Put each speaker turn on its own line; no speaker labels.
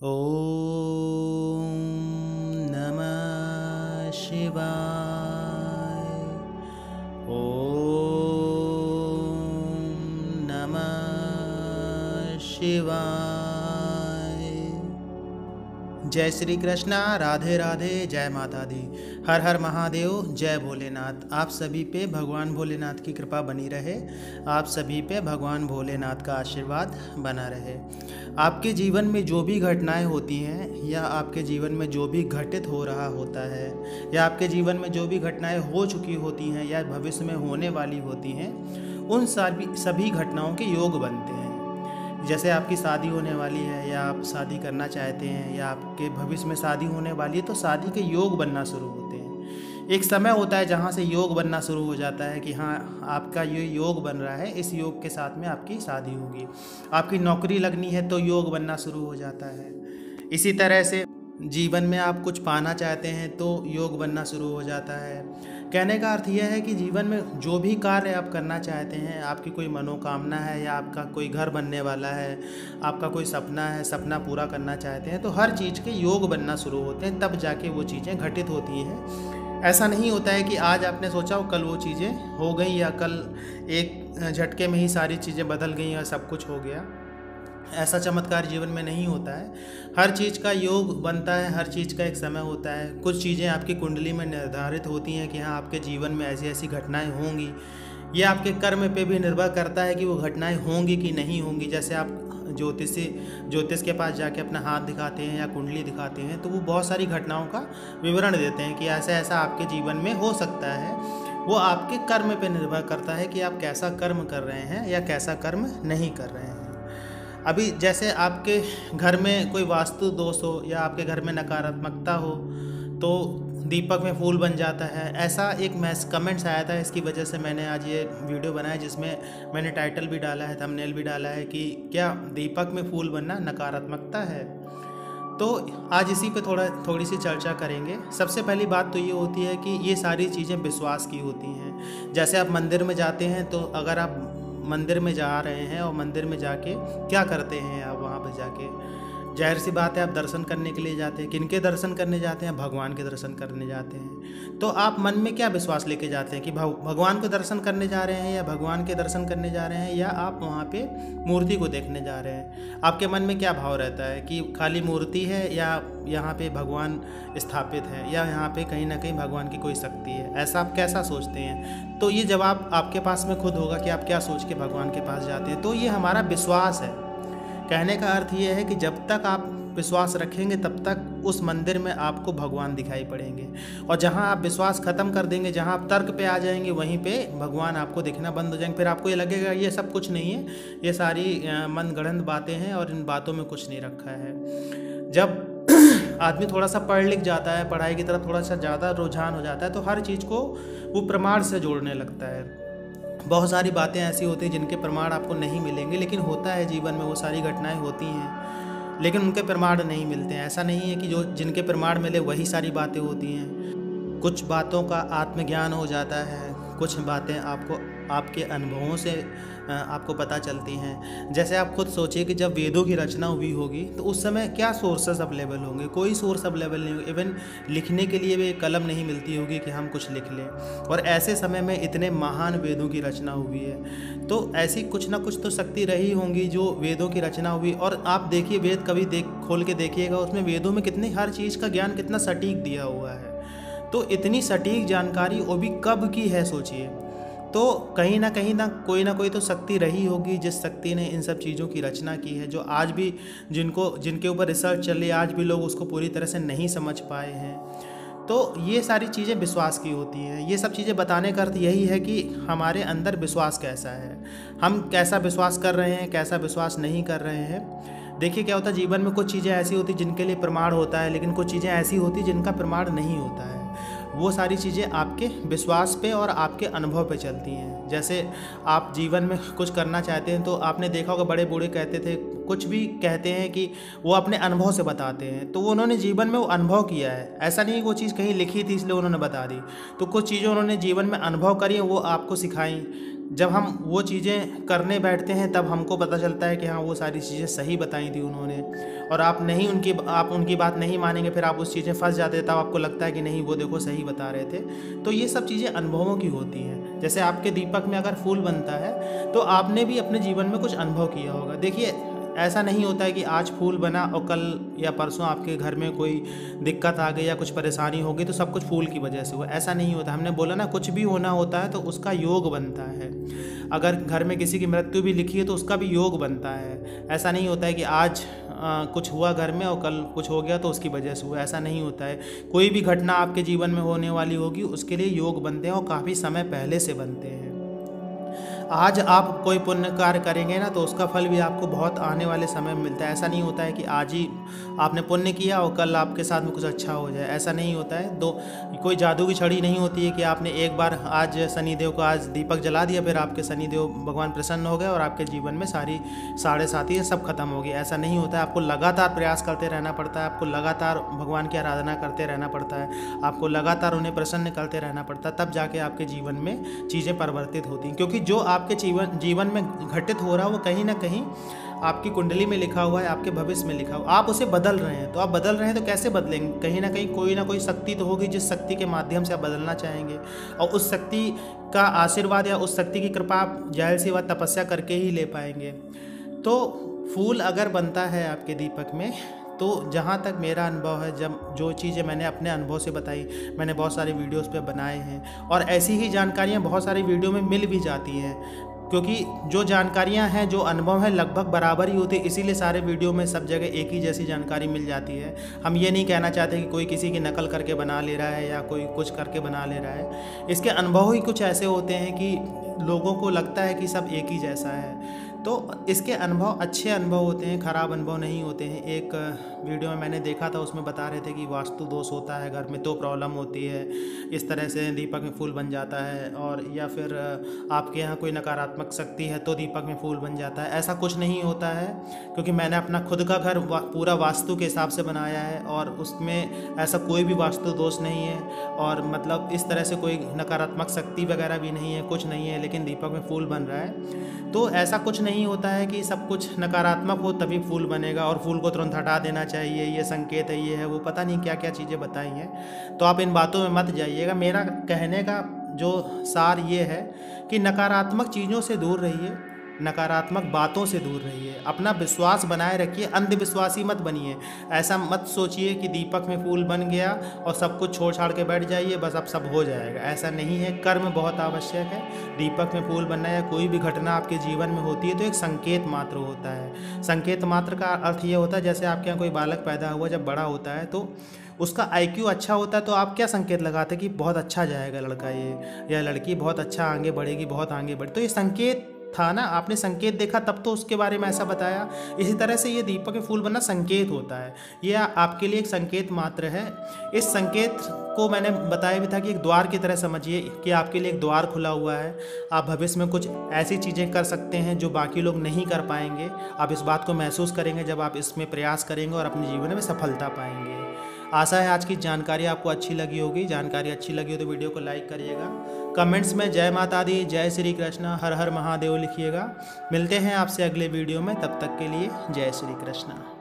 ॐ नमः शिवाय। ॐ नमः शिवाय। जय श्री कृष्णा, राधे राधे, जय माता दी। हर हर महादेव, जय भोलेनाथ। आप सभी पे भगवान भोलेनाथ की कृपा बनी रहे, आप सभी पे भगवान भोलेनाथ का आशीर्वाद बना रहे। आपके जीवन में जो भी घटनाएं होती हैं या आपके जीवन में जो भी घटित हो रहा होता है या आपके जीवन में जो भी घटनाएं हो चुकी होती हैं या भविष्य में होने वाली होती हैं, उन सभी घटनाओं के योग बनते हैं। जैसे आपकी शादी होने वाली है या आप शादी करना चाहते हैं या आपके भविष्य में शादी होने वाली है, तो शादी के योग बनना शुरू होते हैं। एक समय होता है जहाँ से योग बनना शुरू हो जाता है कि हाँ, आपका ये योग बन रहा है, इस योग के साथ में आपकी शादी होगी। आपकी नौकरी लगनी है तो योग बनना शुरू हो जाता है। इसी तरह से जीवन में आप कुछ पाना चाहते हैं तो योग बनना शुरू हो जाता है। कहने का अर्थ यह है कि जीवन में जो भी कार्य आप करना चाहते हैं, आपकी कोई मनोकामना है या आपका कोई घर बनने वाला है, आपका कोई सपना है, सपना पूरा करना चाहते हैं, तो हर चीज़ के योग बनना शुरू होते हैं, तब जाके वो चीज़ें घटित होती हैं। ऐसा नहीं होता है कि आज आपने सोचा हो कल वो चीज़ें हो गई या कल एक झटके में ही सारी चीज़ें बदल गई या सब कुछ हो गया। ऐसा चमत्कार जीवन में नहीं होता है। हर चीज़ का योग बनता है, हर चीज़ का एक समय होता है। कुछ चीज़ें आपकी कुंडली में निर्धारित होती हैं कि हाँ, आपके जीवन में ऐसी ऐसी घटनाएं होंगी। ये आपके कर्म पे भी निर्भर करता है कि वो घटनाएं होंगी कि नहीं होंगी। जैसे आप ज्योतिष के पास जाके अपना हाथ दिखाते हैं या कुंडली दिखाते हैं, तो वो बहुत सारी घटनाओं का विवरण देते हैं कि ऐसा ऐसा आपके जीवन में हो सकता है। वो आपके कर्म पे निर्भर करता है कि आप कैसा कर्म कर रहे हैं या कैसा कर्म नहीं कर रहे हैं। अभी जैसे आपके घर में कोई वास्तु दोष हो या आपके घर में नकारात्मकता हो तो दीपक में फूल बन जाता है। ऐसा एक कमेंट्स आया था, इसकी वजह से मैंने आज ये वीडियो बनाया जिसमें मैंने टाइटल भी डाला है, थंबनेल भी डाला है कि क्या दीपक में फूल बनना नकारात्मकता है। तो आज इसी पे थोड़ी सी चर्चा करेंगे। सबसे पहली बात तो ये होती है कि ये सारी चीज़ें विश्वास की होती हैं। जैसे आप मंदिर में जाते हैं तो अगर आप मंदिर में जा रहे हैं और मंदिर में जाके क्या करते हैं, आप वहाँ पर जाके जाहिर सी बात है आप दर्शन करने के लिए जाते हैं। किनके दर्शन करने जाते हैं? भगवान के दर्शन करने जाते हैं। तो आप मन में क्या विश्वास लेके जाते हैं कि भगवान को दर्शन करने जा रहे हैं या भगवान के दर्शन करने जा रहे हैं या आप वहाँ पे मूर्ति को देखने जा रहे हैं? आपके मन में क्या भाव रहता है कि खाली मूर्ति है या यहाँ पे भगवान स्थापित है या यहाँ पे कहीं ना कहीं भगवान की कोई शक्ति है? ऐसा आप कैसा सोचते हैं? तो ये जवाब आपके पास में खुद होगा कि आप क्या सोच के भगवान के पास जाते हैं। तो ये हमारा विश्वास है। कहने का अर्थ ये है कि जब तक आप विश्वास रखेंगे तब तक उस मंदिर में आपको भगवान दिखाई पड़ेंगे, और जहां आप विश्वास ख़त्म कर देंगे, जहां आप तर्क पे आ जाएंगे, वहीं पे भगवान आपको दिखना बंद हो जाएंगे। फिर आपको ये लगेगा ये सब कुछ नहीं है, ये सारी मनगढ़ंत बातें हैं और इन बातों में कुछ नहीं रखा है। जब आदमी थोड़ा सा पढ़ लिख जाता है, पढ़ाई की तरफ थोड़ा सा ज़्यादा रुझान हो जाता है, तो हर चीज़ को वो प्रमाण से जोड़ने लगता है। बहुत सारी बातें ऐसी होती हैं जिनके प्रमाण आपको नहीं मिलेंगे, लेकिन होता है जीवन में, वो सारी घटनाएं होती हैं लेकिन उनके प्रमाण नहीं मिलते हैं। ऐसा नहीं है कि जो जिनके प्रमाण मिले वही सारी बातें होती हैं। कुछ बातों का आत्मज्ञान हो जाता है, कुछ बातें आपको आपके अनुभवों से आपको पता चलती हैं। जैसे आप खुद सोचिए कि जब वेदों की रचना हुई होगी तो उस समय क्या सोर्सेस अवेलेबल होंगे? कोई सोर्स अवेलेबल नहीं होगा। इवन लिखने के लिए भी कलम नहीं मिलती होगी कि हम कुछ लिख लें, और ऐसे समय में इतने महान वेदों की रचना हुई है। तो ऐसी कुछ ना कुछ तो शक्ति रही होंगी जो वेदों की रचना हुई। और आप देखिए वेद कभी खोल के देखिएगा, उसमें वेदों में कितनी हर चीज़ का ज्ञान कितना सटीक दिया हुआ है। तो इतनी सटीक जानकारी वो भी कब की है सोचिए। तो कहीं ना कोई तो शक्ति रही होगी जिस शक्ति ने इन सब चीज़ों की रचना की है, जो आज भी जिनके ऊपर रिसर्च चल रही है, आज भी लोग उसको पूरी तरह से नहीं समझ पाए हैं। तो ये सारी चीज़ें विश्वास की होती हैं। ये सब चीज़ें बताने का अर्थ यही है कि हमारे अंदर विश्वास कैसा है, हम कैसा विश्वास कर रहे हैं, कैसा विश्वास नहीं कर रहे हैं। देखिए क्या होता है, जीवन में कुछ चीज़ें ऐसी होती जिनके लिए प्रमाण होता है, लेकिन कुछ चीज़ें ऐसी होती जिनका प्रमाण नहीं होता है। वो सारी चीज़ें आपके विश्वास पे और आपके अनुभव पे चलती हैं। जैसे आप जीवन में कुछ करना चाहते हैं तो आपने देखा होगा बड़े बूढ़े कहते थे, कुछ भी कहते हैं कि वो अपने अनुभव से बताते हैं। तो वो उन्होंने जीवन में वो अनुभव किया है, ऐसा नहीं वो चीज़ कहीं लिखी थी इसलिए उन्होंने बता दी। तो कुछ चीज़ें उन्होंने जीवन में अनुभव करी हैं, वो आपको सिखाई। जब हम वो चीज़ें करने बैठते हैं तब हमको पता चलता है कि हाँ वो सारी चीज़ें सही बताई थी उन्होंने, और आप उनकी बात नहीं मानेंगे, फिर आप उस चीज़ें फंस जाते हैं, तब आपको लगता है कि नहीं वो देखो सही बता रहे थे। तो ये सब चीज़ें अनुभवों की होती हैं। जैसे आपके दीपक में अगर फूल बनता है तो आपने भी अपने जीवन में कुछ अनुभव किया होगा। देखिए, ऐसा नहीं होता है कि आज फूल बना और कल या परसों आपके घर में कोई दिक्कत आ गई या कुछ परेशानी हो गई तो सब कुछ फूल की वजह से हुआ, ऐसा नहीं होता। हमने बोला ना, कुछ भी होना होता है तो उसका योग बनता है। अगर घर में किसी की मृत्यु भी लिखी है तो उसका भी योग बनता है। ऐसा नहीं होता है कि आज कुछ हुआ घर में और कल कुछ हो गया तो उसकी वजह से हुआ, ऐसा नहीं होता है। कोई भी घटना आपके जीवन में होने वाली होगी उसके लिए योग बनते हैं और काफ़ी समय पहले से बनते हैं। आज आप कोई पुण्य कार्य करेंगे ना तो उसका फल भी आपको बहुत आने वाले समय में मिलता है। ऐसा नहीं होता है कि आज ही आपने पुण्य किया और कल आपके साथ में कुछ अच्छा हो जाए, ऐसा नहीं होता है। कोई जादू की छड़ी नहीं होती है कि आपने एक बार आज शनिदेव को आज दीपक जला दिया, फिर आपके शनिदेव भगवान प्रसन्न हो गए और आपके जीवन में सारी साढ़े साथी सब खत्म हो गई, ऐसा नहीं होता है। आपको लगातार प्रयास करते रहना पड़ता है, आपको लगातार भगवान की आराधना करते रहना पड़ता है, आपको लगातार उन्हें प्रसन्न करते रहना पड़ता है, तब जाके आपके जीवन में चीज़ें परिवर्तित होती हैं। क्योंकि जो आपके जीवन में घटित हो रहा है वो कहीं ना कहीं आपकी कुंडली में लिखा हुआ है, आपके भविष्य में लिखा हुआ। आप उसे बदल रहे हैं, तो आप बदल रहे हैं तो कैसे बदलेंगे? कहीं ना कोई शक्ति तो होगी जिस शक्ति के माध्यम से आप बदलना चाहेंगे, और उस शक्ति का आशीर्वाद या उस शक्ति की कृपा आप जाहिर सी बात तपस्या करके ही ले पाएंगे। तो फूल अगर बनता है आपके दीपक में, तो जहाँ तक मेरा अनुभव है, जब जो चीज़ें मैंने अपने अनुभव से बताई, मैंने बहुत सारे वीडियोस पे बनाए हैं, और ऐसी ही जानकारियाँ बहुत सारी वीडियो में मिल भी जाती हैं, क्योंकि जो जानकारियाँ हैं, जो अनुभव है लगभग बराबर ही होते हैं, इसीलिए सारे वीडियो में सब जगह एक ही जैसी जानकारी मिल जाती है। हम ये नहीं कहना चाहते कि कोई किसी की नकल करके बना ले रहा है या कोई कुछ करके बना ले रहा है। इसके अनुभव ही कुछ ऐसे होते हैं कि लोगों को लगता है कि सब एक ही जैसा है। तो इसके अनुभव अच्छे अनुभव होते हैं, ख़राब अनुभव नहीं होते हैं। एक वीडियो में मैंने देखा था, उसमें बता रहे थे कि वास्तु दोष होता है घर में तो प्रॉब्लम होती है, इस तरह से दीपक में फूल बन जाता है, और या फिर आपके यहाँ कोई नकारात्मक शक्ति है तो दीपक में फूल बन जाता है। ऐसा कुछ नहीं होता है, क्योंकि मैंने अपना खुद का घर पूरा वास्तु के हिसाब से बनाया है और उसमें ऐसा कोई भी वास्तु दोष नहीं है, और मतलब इस तरह से कोई नकारात्मक शक्ति वगैरह भी नहीं है, कुछ नहीं है, लेकिन दीपक में फूल बन रहा है। तो ऐसा कुछ नहीं होता है कि सब कुछ नकारात्मक हो तभी फूल बनेगा और फूल को तुरंत हटा देना चाहिए, ये संकेत है, ये है वो, पता नहीं क्या क्या चीज़ें बताई हैं। तो आप इन बातों में मत जाइएगा। मेरा कहने का जो सार ये है कि नकारात्मक चीज़ों से दूर रहिए, नकारात्मक बातों से दूर रहिए, अपना विश्वास बनाए रखिए, अंधविश्वासी मत बनिए। ऐसा मत सोचिए कि दीपक में फूल बन गया और सब कुछ छोड़ छाड़ के बैठ जाइए, बस अब सब हो जाएगा, ऐसा नहीं है। कर्म बहुत आवश्यक है। दीपक में फूल बनना या कोई भी घटना आपके जीवन में होती है तो एक संकेत मात्र होता है। संकेत मात्र का अर्थ ये होता है, जैसे आपके यहाँ कोई बालक पैदा हुआ, जब बड़ा होता है तो उसका IQ अच्छा होता है, तो आप क्या संकेत लगाते हैं कि बहुत अच्छा जाएगा लड़का ये, या लड़की बहुत अच्छा आगे बढ़ेगी, बहुत आगे बढ़े, तो ये संकेत था ना, आपने संकेत देखा तब तो उसके बारे में ऐसा बताया। इसी तरह से ये दीपक के फूल बनना संकेत होता है, ये आपके लिए एक संकेत मात्र है। इस संकेत को मैंने बताया भी था कि एक द्वार की तरह समझिए कि आपके लिए एक द्वार खुला हुआ है। आप भविष्य में कुछ ऐसी चीज़ें कर सकते हैं जो बाकी लोग नहीं कर पाएंगे। आप इस बात को महसूस करेंगे जब आप इसमें प्रयास करेंगे और अपने जीवन में सफलता पाएंगे। आशा है आज की जानकारी आपको अच्छी लगी होगी। जानकारी अच्छी लगी हो तो वीडियो को लाइक करिएगा, कमेंट्स में जय माता दी, जय श्री कृष्ण, हर हर महादेव लिखिएगा। मिलते हैं आपसे अगले वीडियो में, तब तक के लिए जय श्री कृष्ण।